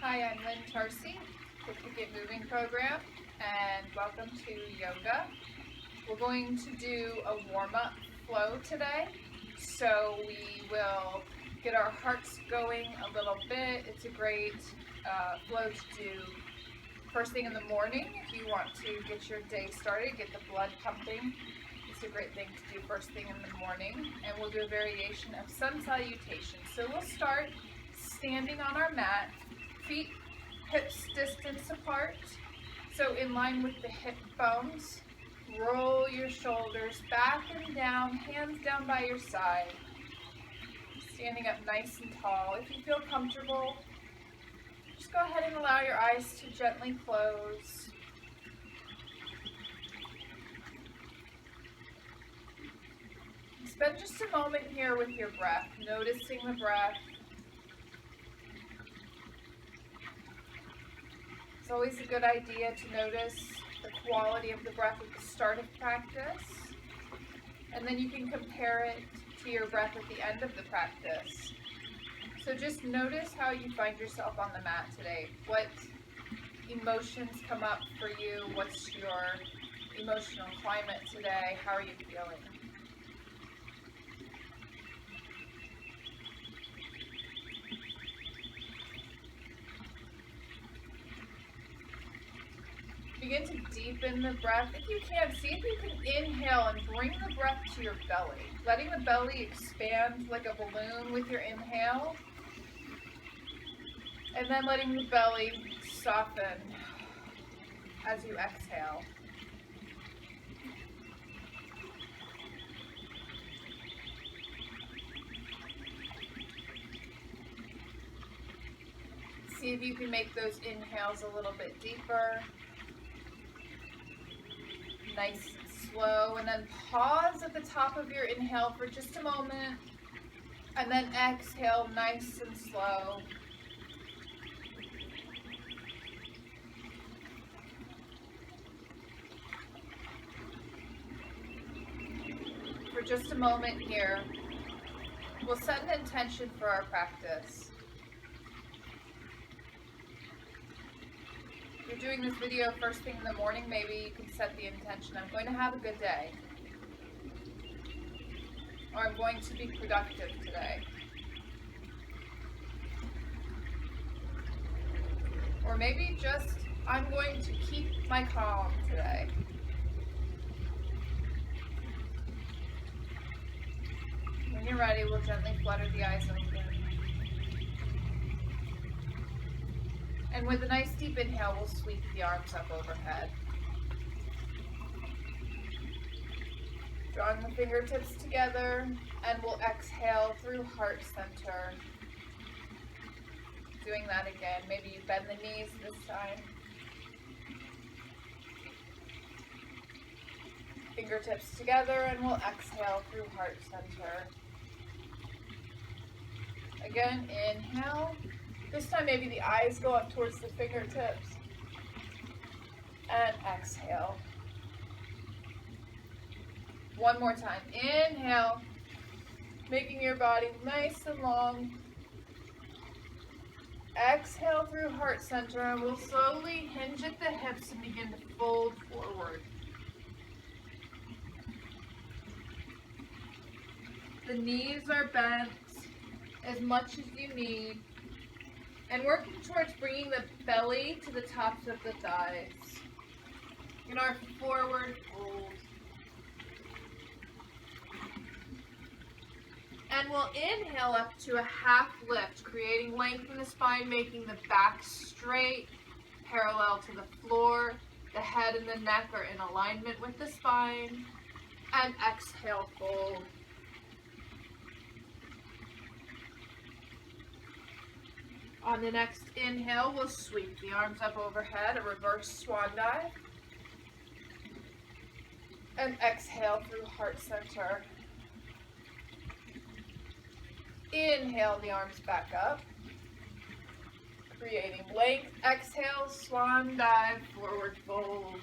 Hi, I'm Lynn Tarsi with the Get Moving program, and welcome to yoga. We're going to do a warm-up flow today, so we will get our hearts going a little bit. It's a great flow to do first thing in the morning if you want to get your day started, get the blood pumping. It's a great thing to do first thing in the morning, and we'll do a variation of sun salutation. So we'll start standing on our mat, feet hips distance apart, so in line with the hip bones. Roll your shoulders back and down, hands down by your side, standing up nice and tall. If you feel comfortable, just go ahead and allow your eyes to gently close. Spend just a moment here with your breath, noticing the breath. It's always a good idea to notice the quality of the breath at the start of practice, and then you can compare it to your breath at the end of the practice. So just notice how you find yourself on the mat today. What emotions come up for you? What's your emotional climate today? How are you feeling? Begin to deepen the breath. If you can, see if you can inhale and bring the breath to your belly. Letting the belly expand like a balloon with your inhale. And then letting the belly soften as you exhale. See if you can make those inhales a little bit deeper. Nice and slow, and then pause at the top of your inhale for just a moment, and then exhale nice and slow. For just a moment here, we'll set an intention for our practice. If you're doing this video first thing in the morning, maybe you can set the intention, I'm going to have a good day, or I'm going to be productive today, or maybe just I'm going to keep my calm today. When you're ready, we'll gently flutter the eyes open. And with a nice deep inhale, we'll sweep the arms up overhead. Drawing the fingertips together, and we'll exhale through heart center. Doing that again. Maybe you bend the knees this time. Fingertips together, and we'll exhale through heart center. Again, inhale. This time maybe the eyes go up towards the fingertips. And exhale. One more time. Inhale. Making your body nice and long. Exhale through heart center, and we'll slowly hinge at the hips and begin to fold forward. The knees are bent as much as you need. And working towards bringing the belly to the tops of the thighs. In our forward fold. And we'll inhale up to a half lift, creating length in the spine, making the back straight, parallel to the floor. The head and the neck are in alignment with the spine. And exhale, fold. On the next inhale, we'll sweep the arms up overhead, a reverse swan dive. And exhale through heart center. Inhale the arms back up, creating length. Exhale, swan dive, forward fold.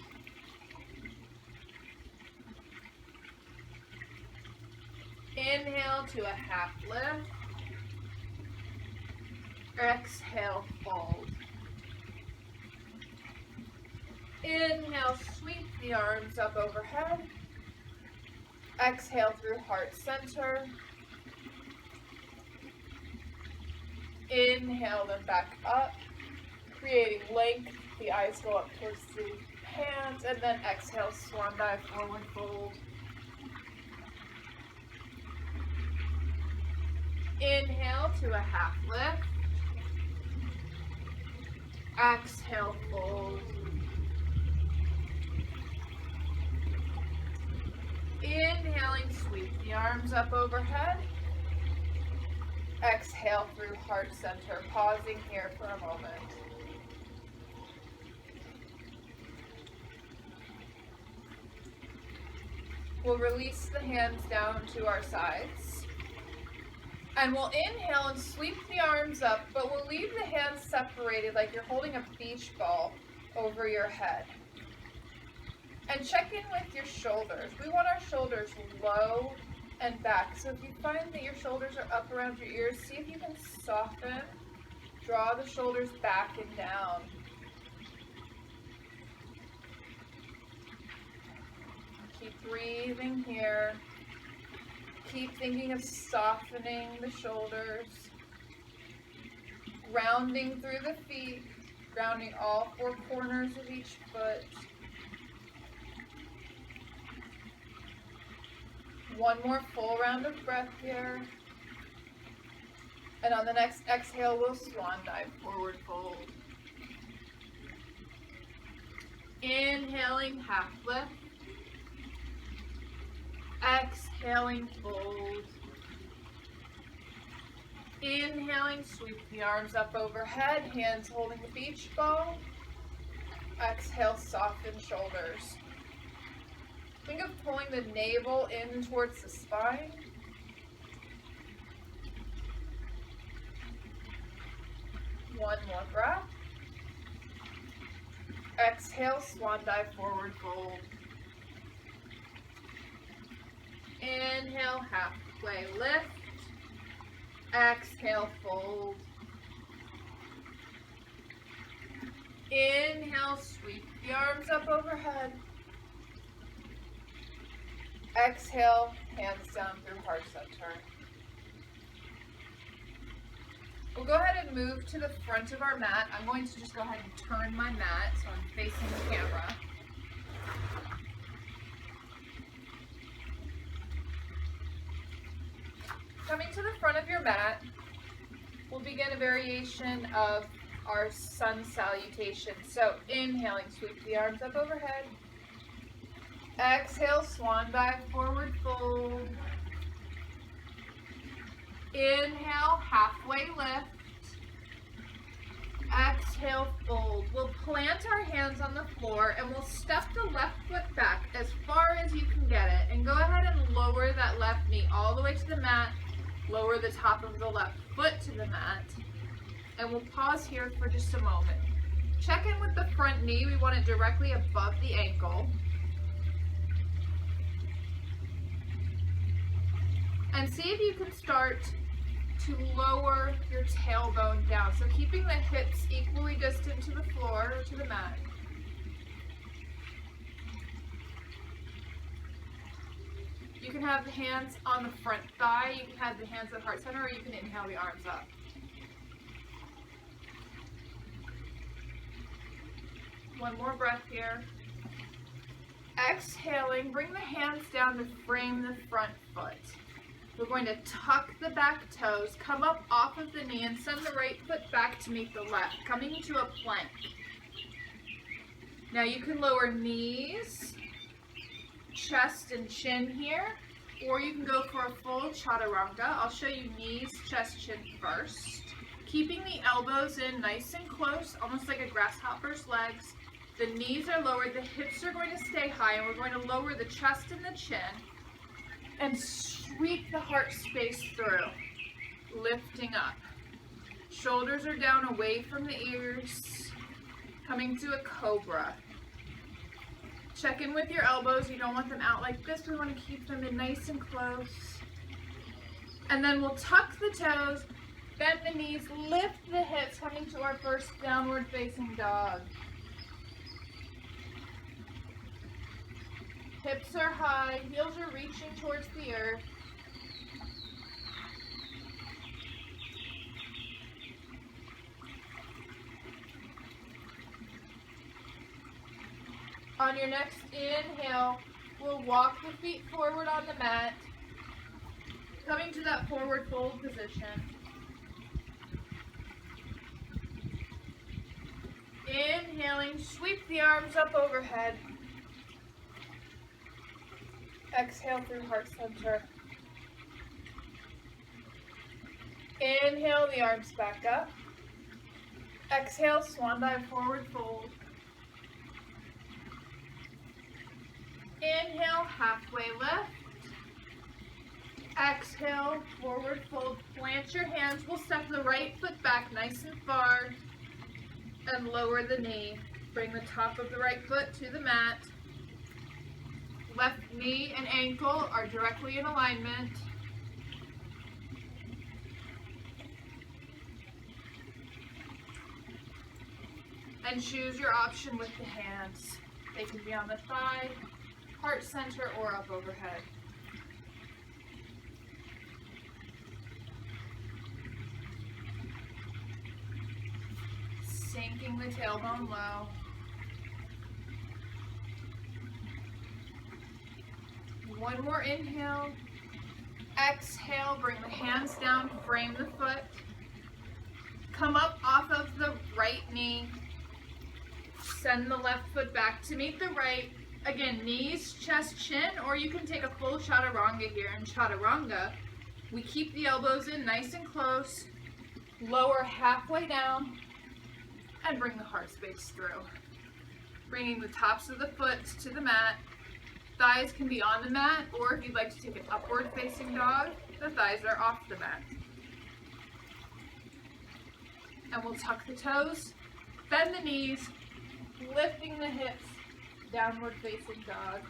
Inhale to a half lift. Exhale, fold. Inhale, sweep the arms up overhead. Exhale through heart center. Inhale them back up, creating length. The eyes go up towards the hands, and then exhale, swan dive, forward fold. Inhale to a half lift. Exhale, fold. Inhaling, sweep the arms up overhead. Exhale through heart center, pausing here for a moment. We'll release the hands down to our sides. And we'll inhale and sweep the arms up, but we'll leave the hands separated like you're holding a beach ball over your head. And check in with your shoulders. We want our shoulders low and back. So if you find that your shoulders are up around your ears, see if you can soften. Draw the shoulders back and down. Keep breathing here. Keep thinking of softening the shoulders. Grounding through the feet. Grounding all four corners of each foot. One more full round of breath here. And on the next exhale, we'll swan dive, forward fold. Inhaling, half lift. Exhaling, fold. Inhaling, sweep the arms up overhead, hands holding the beach ball. Exhale, soften shoulders. Think of pulling the navel in towards the spine. One more breath. Exhale, swan dive, forward fold. Inhale, halfway lift. Exhale, fold. Inhale, sweep the arms up overhead. Exhale, hands down through heart center. We'll go ahead and move to the front of our mat. I'm going to just go ahead and turn my mat so I'm facing the camera. Coming to the front of your mat, we'll begin a variation of our sun salutation. So inhaling, sweep the arms up overhead. Exhale, swan dive, forward fold. Inhale, halfway lift. Exhale, fold. We'll plant our hands on the floor and we'll step the left foot back as far as you can get it. And go ahead and lower that left knee all the way to the mat. Lower the top of the left foot to the mat. And we'll pause here for just a moment. Check in with the front knee. We want it directly above the ankle. And see if you can start to lower your tailbone down. So keeping the hips equally distant to the floor or to the mat. You can have the hands on the front thigh, you can have the hands at heart center, or you can inhale the arms up. One more breath here. Exhaling, bring the hands down to frame the front foot. We're going to tuck the back toes, come up off of the knee, and send the right foot back to meet the left, coming into a plank. Now you can lower knees, chest and chin here, or you can go for a full Chaturanga. I'll show you knees, chest, chin first. Keeping the elbows in nice and close, almost like a grasshopper's legs. The knees are lowered, the hips are going to stay high, and we're going to lower the chest and the chin. And sweep the heart space through, lifting up. Shoulders are down away from the ears, coming to a cobra. Check in with your elbows. You don't want them out like this. We want to keep them in nice and close. And then we'll tuck the toes, bend the knees, lift the hips, coming to our first downward facing dog. Hips are high, heels are reaching towards the earth. On your next inhale, we'll walk the feet forward on the mat, coming to that forward fold position. Inhaling, sweep the arms up overhead. Exhale through heart center. Inhale the arms back up. Exhale, swan dive, forward fold. Inhale, halfway lift. Exhale, forward fold. Plant your hands. We'll step the right foot back nice and far and lower the knee. Bring the top of the right foot to the mat. Left knee and ankle are directly in alignment. And choose your option with the hands. They can be on the thigh, heart center, or up overhead. Sinking the tailbone low. One more inhale. Exhale, bring the hands down, frame the foot. Come up off of the right knee. Send the left foot back to meet the right. Again, knees, chest, chin, or you can take a full Chaturanga here. In Chaturanga, we keep the elbows in nice and close, lower halfway down, and bring the heart space through. Bringing the tops of the foot to the mat. Thighs can be on the mat, or if you'd like to take an upward facing dog, the thighs are off the mat. And we'll tuck the toes, bend the knees, lifting the hips, downward facing dog.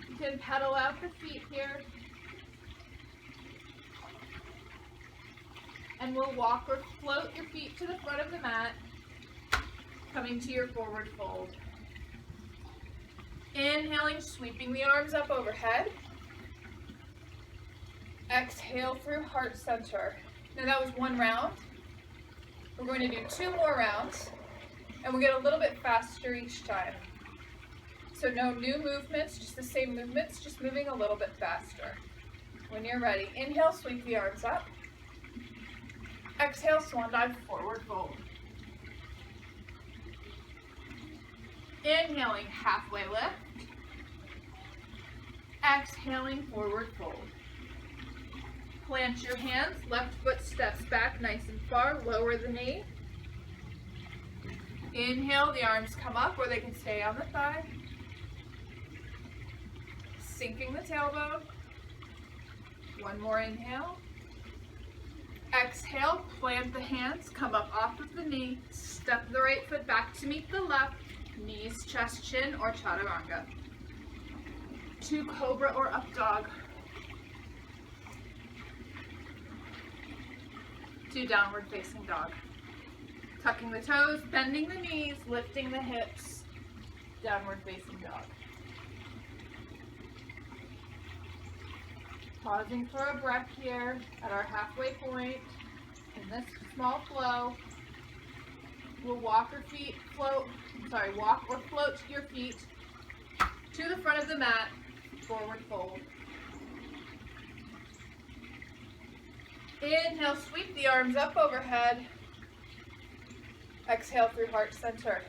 You can pedal out the feet here. And we'll walk or float your feet to the front of the mat, coming to your forward fold. Inhaling, sweeping the arms up overhead. Exhale through heart center. Now that was one round. We're going to do 2 more rounds, and we'll get a little bit faster each time. So no new movements, just the same movements, just moving a little bit faster. When you're ready, inhale, sweep the arms up. Exhale, swan dive, forward fold. Inhaling, halfway lift. Exhaling, forward fold. Plant your hands, left foot steps back nice and far, lower the knee. Inhale, the arms come up or they can stay on the thigh. Sinking the tailbone. One more inhale. Exhale, plant the hands, come up off of the knee, step the right foot back to meet the left, knees, chest, chin, or Chaturanga. 2 cobra or up dog. 2 downward facing dog. Tucking the toes, bending the knees, lifting the hips, downward facing dog. Pausing for a breath here at our halfway point in this small flow. We'll walk or float your feet to the front of the mat, forward fold. Inhale, sweep the arms up overhead. Exhale through heart center.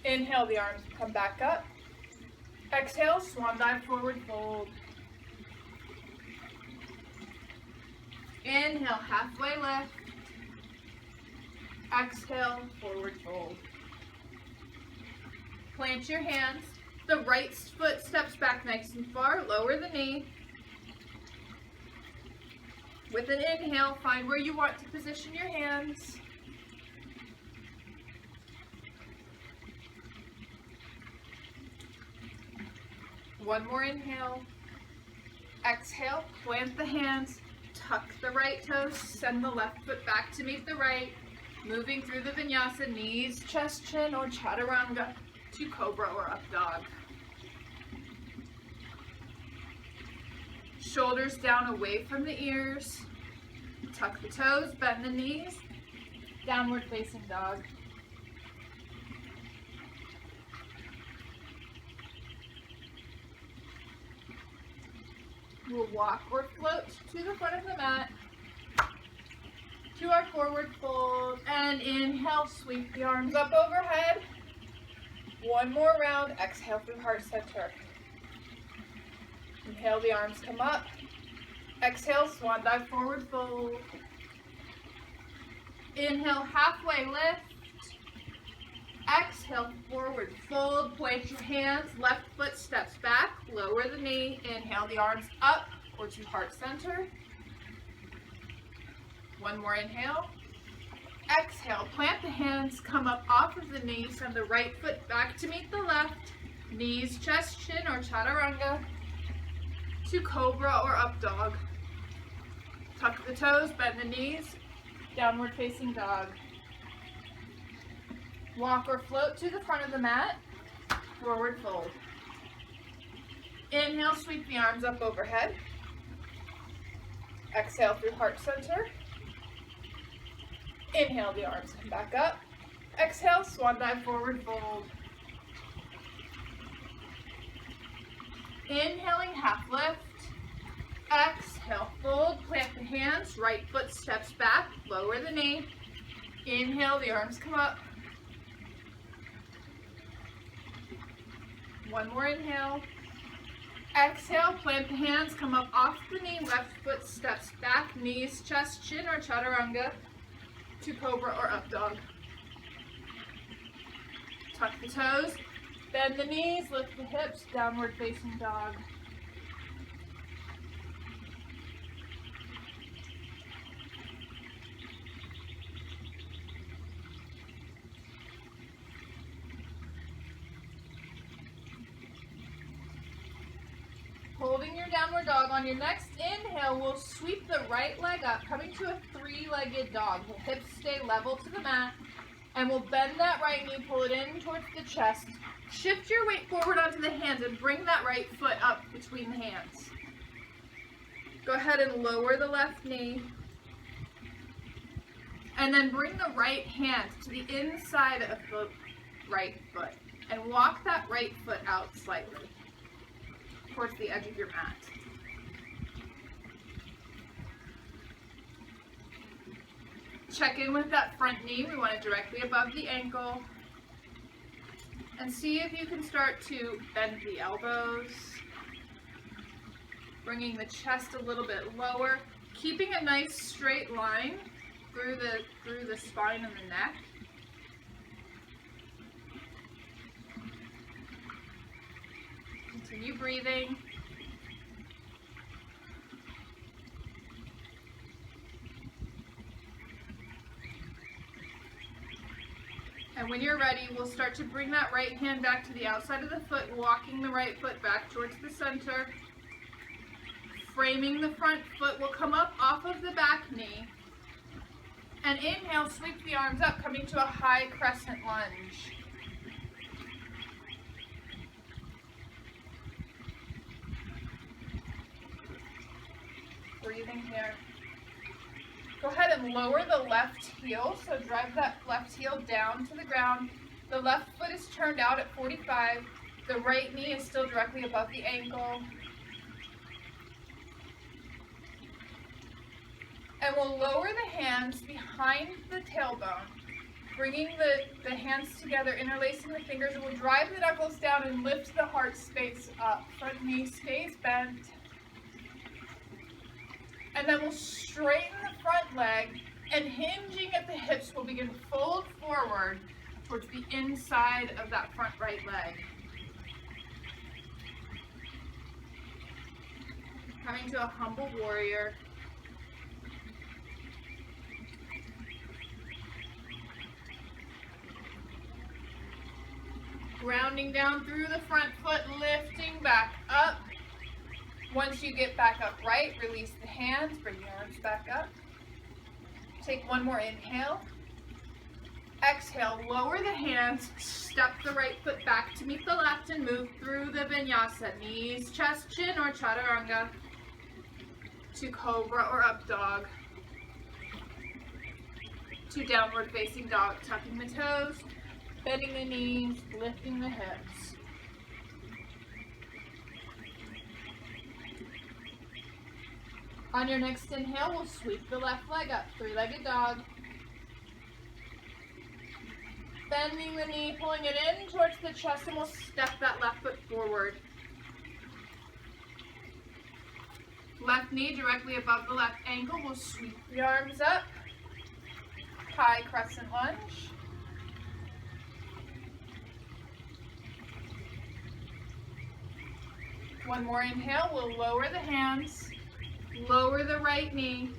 Inhale, the arms come back up. Exhale, swan dive, forward fold. Inhale, halfway lift. Exhale, forward fold. Plant your hands. The right foot steps back nice and far. Lower the knee. With an inhale, find where you want to position your hands. One more inhale. Exhale, plant the hands, tuck the right toes, send the left foot back to meet the right, moving through the vinyasa, knees, chest, chin, or chaturanga to cobra or up dog. Shoulders down away from the ears, tuck the toes, bend the knees, downward facing dog. We'll walk or float to the front of the mat, to our forward fold, and inhale, sweep the arms up overhead. One more round, exhale through heart center. Inhale, the arms come up. Exhale, swan dive, forward fold. Inhale, halfway lift. Exhale, forward fold. Plant your hands, left foot steps back, lower the knee. Inhale, the arms up or to heart center. One more inhale. Exhale, plant the hands, come up off of the knee, send the right foot back to meet the left. Knees, chest, chin, or chaturanga to cobra or up dog. Tuck the toes, bend the knees, downward facing dog. Walk or float to the front of the mat, forward fold. Inhale, sweep the arms up overhead. Exhale through heart center. Inhale, the arms come back up. Exhale, swan dive, forward fold. Inhaling, half lift. Exhale, fold, plant the hands, right foot steps back, lower the knee. Inhale, the arms come up. One more inhale. Exhale, plant the hands, come up off the knee, left foot steps back, knees, chest, chin, or chaturanga to cobra or up dog. Tuck the toes, bend the knees, lift the hips, downward facing dog. Holding your downward dog, on your next inhale, we'll sweep the right leg up, coming to a three-legged dog. The hips stay level to the mat, and we'll bend that right knee, pull it in towards the chest. Shift your weight forward onto the hands and bring that right foot up between the hands. Go ahead and lower the left knee, and then bring the right hand to the inside of the right foot, and walk that right foot out slightly towards the edge of your mat. Check in with that front knee. We want it directly above the ankle. And see if you can start to bend the elbows, bringing the chest a little bit lower, keeping a nice straight line through the spine and the neck. Continue breathing. And when you're ready, we'll start to bring that right hand back to the outside of the foot, walking the right foot back towards the center. Framing the front foot, will come up off of the back knee. And inhale, sweep the arms up, coming to a high crescent lunge. Breathing here. Go ahead and lower the left heel, so drive that left heel down to the ground. The left foot is turned out at 45. The right knee is still directly above the ankle. And we'll lower the hands behind the tailbone, bringing the hands together, interlacing the fingers, and we'll drive the knuckles down and lift the heart space up. Front knee stays bent. And then we'll straighten the front leg, and hinging at the hips, we'll begin to fold forward towards the inside of that front right leg. Coming to a humble warrior. Grounding down through the front foot, lifting back up. Once you get back upright, release the hands, bring the arms back up. Take one more inhale. Exhale, lower the hands, step the right foot back to meet the left and move through the vinyasa. Knees, chest, chin, or chaturanga to cobra or up dog. To downward facing dog, tucking the toes, bending the knees, lifting the hips. On your next inhale, we'll sweep the left leg up, three-legged dog. Bending the knee, pulling it in towards the chest, and we'll step that left foot forward. Left knee directly above the left ankle. We'll sweep the arms up. High crescent lunge. One more inhale. We'll lower the hands. Lower the right knee.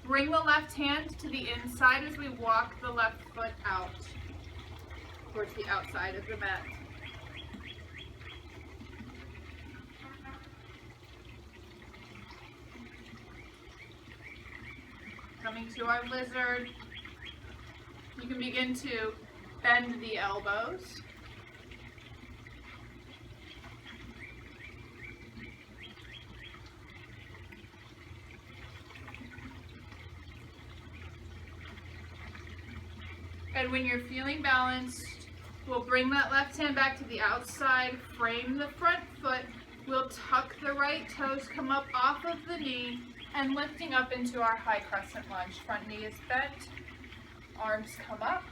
Bring the left hand to the inside as we walk the left foot out towards the outside of the mat. Coming to our lizard, you can begin to bend the elbows. And when you're feeling balanced, we'll bring that left hand back to the outside, frame the front foot. We'll tuck the right toes, come up off of the knee, and lifting up into our high crescent lunge. Front knee is bent, arms come up.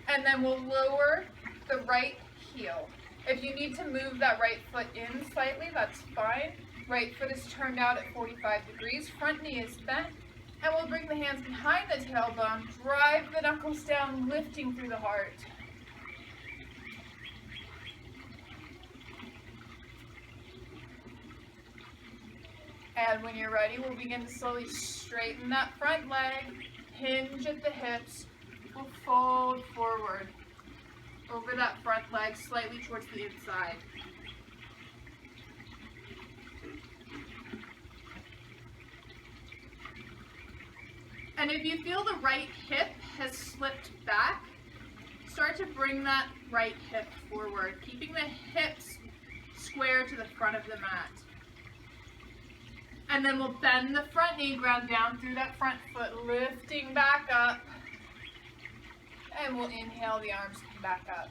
And then we'll lower the right heel. If you need to move that right foot in slightly, that's fine. Right foot is turned out at 45 degrees, front knee is bent, and we'll bring the hands behind the tailbone, drive the knuckles down, lifting through the heart. And when you're ready, we'll begin to slowly straighten that front leg, hinge at the hips, we'll fold forward over that front leg slightly towards the inside. And if you feel the right hip has slipped back, start to bring that right hip forward, keeping the hips square to the front of the mat. And then we'll bend the front knee, ground down through that front foot, lifting back up. And we'll inhale, the arms come back up.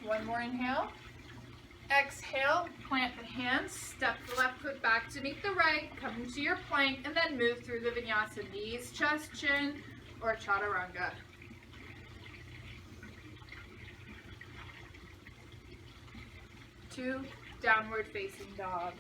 One more inhale. Exhale, plant the hands, step the left foot back to meet the right, come into your plank, and then move through the vinyasa. Knees, chest, chin, or chaturanga. To downward facing dog.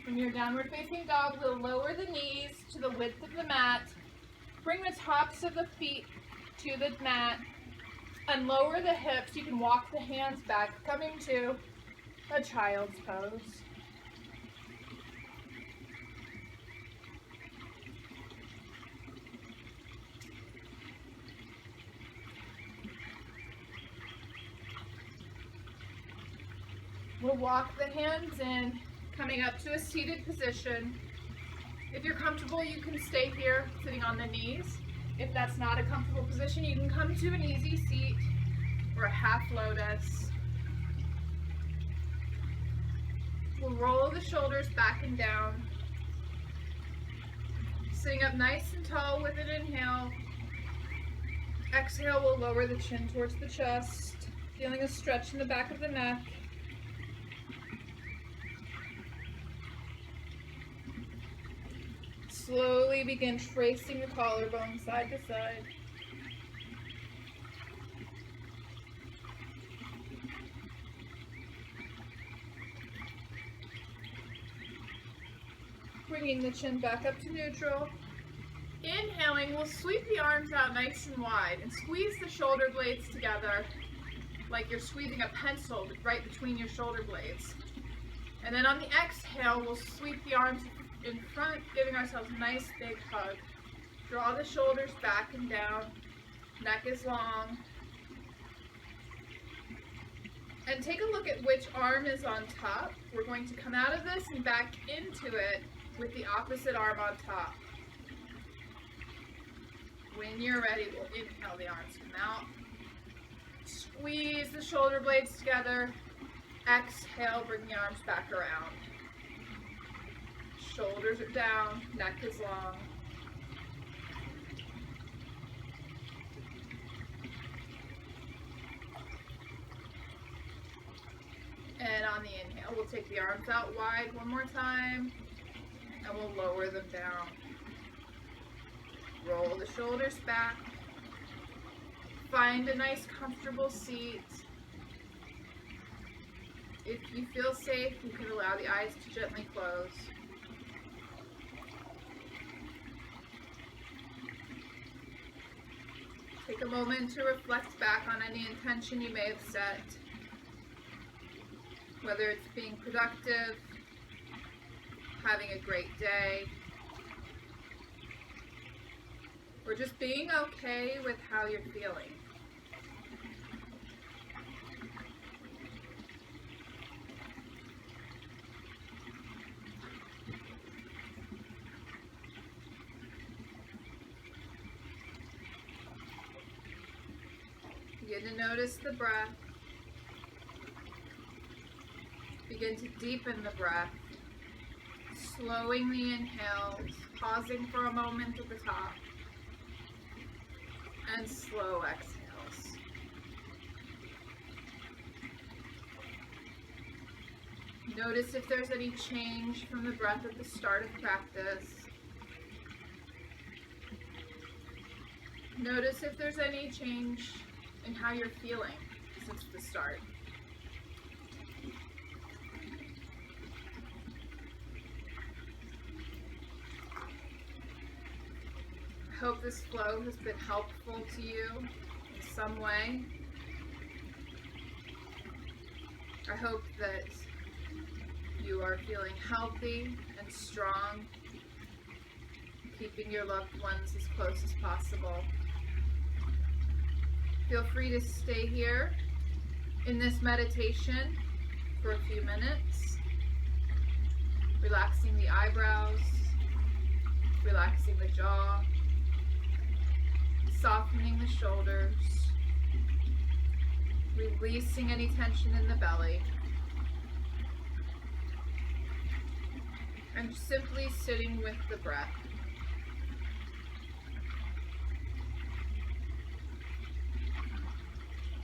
When you're downward facing dog, we'll lower the knees to the width of the mat. Bring the tops of the feet to the mat and lower the hips. You can walk the hands back, coming to a child's pose. We'll walk the hands in, coming up to a seated position. If you're comfortable, you can stay here, sitting on the knees. If that's not a comfortable position, you can come to an easy seat or a half lotus. We'll roll the shoulders back and down. Sitting up nice and tall with an inhale. Exhale, we'll lower the chin towards the chest, feeling a stretch in the back of the neck. Slowly begin tracing the collarbone side to side. Bringing the chin back up to neutral. Inhaling, we'll sweep the arms out nice and wide and squeeze the shoulder blades together like you're squeezing a pencil right between your shoulder blades. And then on the exhale, we'll sweep the arms in front, giving ourselves a nice big hug. Draw the shoulders back and down, neck is long. And take a look at which arm is on top. We're going to come out of this and back into it with the opposite arm on top. When you're ready, we'll inhale, the arms come out. Squeeze the shoulder blades together. Exhale, bring the arms back around. Shoulders are down, neck is long. And on the inhale, we'll take the arms out wide one more time, and we'll lower them down. Roll the shoulders back. Find a nice comfortable seat. If you feel safe, you can allow the eyes to gently close. Take a moment to reflect back on any intention you may have set. Whether it's being productive, having a great day, or just being okay with how you're feeling. Begin to notice the breath. Begin to deepen the breath, slowing the inhales, pausing for a moment at the top, and slow exhales. Notice if there's any change from the breath at the start of practice. Notice if there's any change in how you're feeling since the start. I hope this flow has been helpful to you in some way. I hope that you are feeling healthy and strong, keeping your loved ones as close as possible. Feel free to stay here in this meditation for a few minutes, relaxing the eyebrows, relaxing the jaw, softening the shoulders, releasing any tension in the belly, and simply sitting with the breath.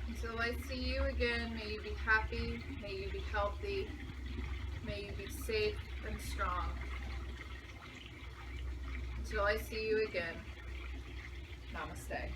Until I see you again, may you be happy, may you be healthy, may you be safe and strong. Until I see you again, Namaste.